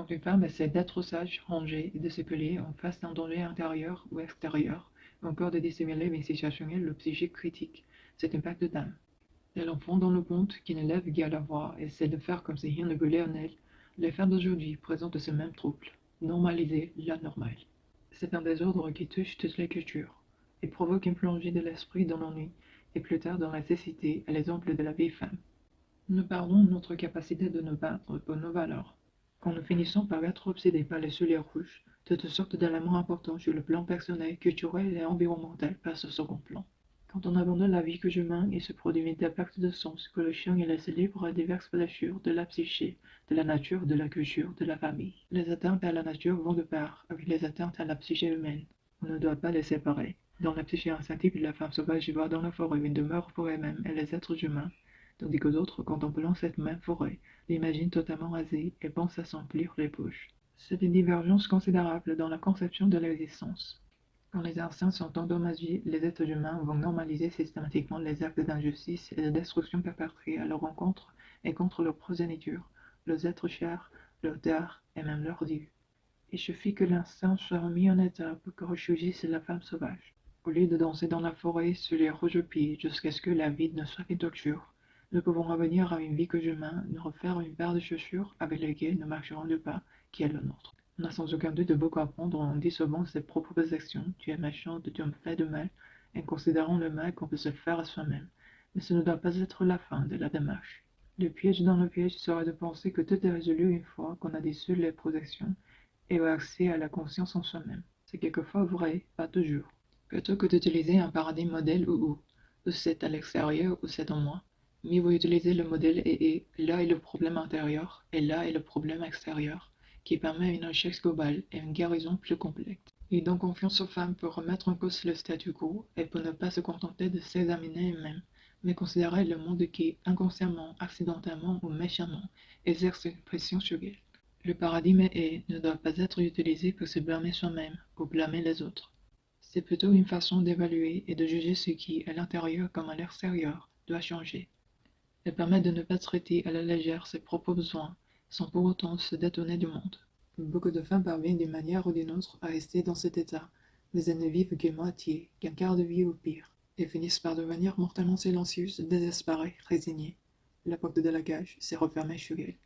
Quand une femme essaie d'être sage, rangée et de se plier en face d'un danger intérieur ou extérieur, ou encore de dissimuler une situation ou psychique critique, c'est une pacte d'âme. Tel enfant dans le conte qui ne lève guère la voix et essaie de faire comme si rien ne brûlait en elle, les femmes d'aujourd'hui présentent ce même trouble, normaliser l'anormal. C'est un désordre qui touche toutes les cultures, et provoque une plongée de l'esprit dans l'ennui, et plus tard dans la cécité à l'exemple de la vieille femme. Nous perdons notre capacité de nous battre pour nos valeurs, quand nous finissons par être obsédés par les souliers rouges, toutes sortes d'éléments importants sur le plan personnel, culturel et environnemental passent au second plan. Quand on abandonne la vie que je mène, il se produit une perte de sens que le chien est laissé libre à diverses blessures de la psyché, de la nature, de la culture, de la famille. Les atteintes à la nature vont de pair avec les atteintes à la psyché humaine. On ne doit pas les séparer. Dans la psyché instinctive, la femme sauvage y voit dans la forêt une demeure pour elle-même et les êtres humains, tandis que d'autres, contemplant cette même forêt, l'imaginent totalement rasée et pensent à s'emplir les poches. C'est une divergence considérable dans la conception de l'existence. Quand les instincts sont endommagés, les êtres humains vont normaliser systématiquement les actes d'injustice et de destruction perpétrés à leur encontre et contre leur progéniture, leurs êtres chers, leur terre et même leur Dieu. Il suffit que l'instinct soit remis en état pour que ressurgisse la femme sauvage. Au lieu de danser dans la forêt sur les rouges pieds jusqu'à ce que la vie ne soit qu'une torture, nous pouvons revenir à une vie que j'humain, nous refaire une paire de chaussures avec lesquelles nous marcherons le pas qui est le nôtre. On a sans aucun doute beaucoup à apprendre en dissolvant ses propres actions. Tu es méchante, tu me fais de mal, et considérant le mal qu'on peut se faire à soi-même. Mais ce ne doit pas être la fin de la démarche. Le piège dans le piège serait de penser que tout est résolu une fois qu'on a dissous les projections et accès à la conscience en soi-même. C'est quelquefois vrai, pas toujours. Plutôt que d'utiliser un paradigme modèle ou c'est à l'extérieur ou c'est en moi, mieux vaut utiliser le modèle et là est le problème intérieur et là est le problème extérieur, qui permet une recherche globale et une guérison plus complète. Et donc confiance aux femmes pour remettre en cause le statu quo et pour ne pas se contenter de s'examiner elles-mêmes, mais considérer le monde qui, inconsciemment, accidentellement ou méchamment, exerce une pression sur elles. Le paradigme ne doit pas être utilisé pour se blâmer soi-même ou blâmer les autres. C'est plutôt une façon d'évaluer et de juger ce qui, à l'intérieur comme à l'extérieur, doit changer. Elle permet de ne pas traiter à la légère ses propres besoins, sans pour autant se détourner du monde. Beaucoup de femmes parviennent d'une manière ou d'une autre à rester dans cet état, mais elles ne vivent qu'une moitié, qu'un quart de vie au pire, et finissent par devenir mortellement silencieuses, désespérées, résignées. La porte de la cage s'est refermée sur elles.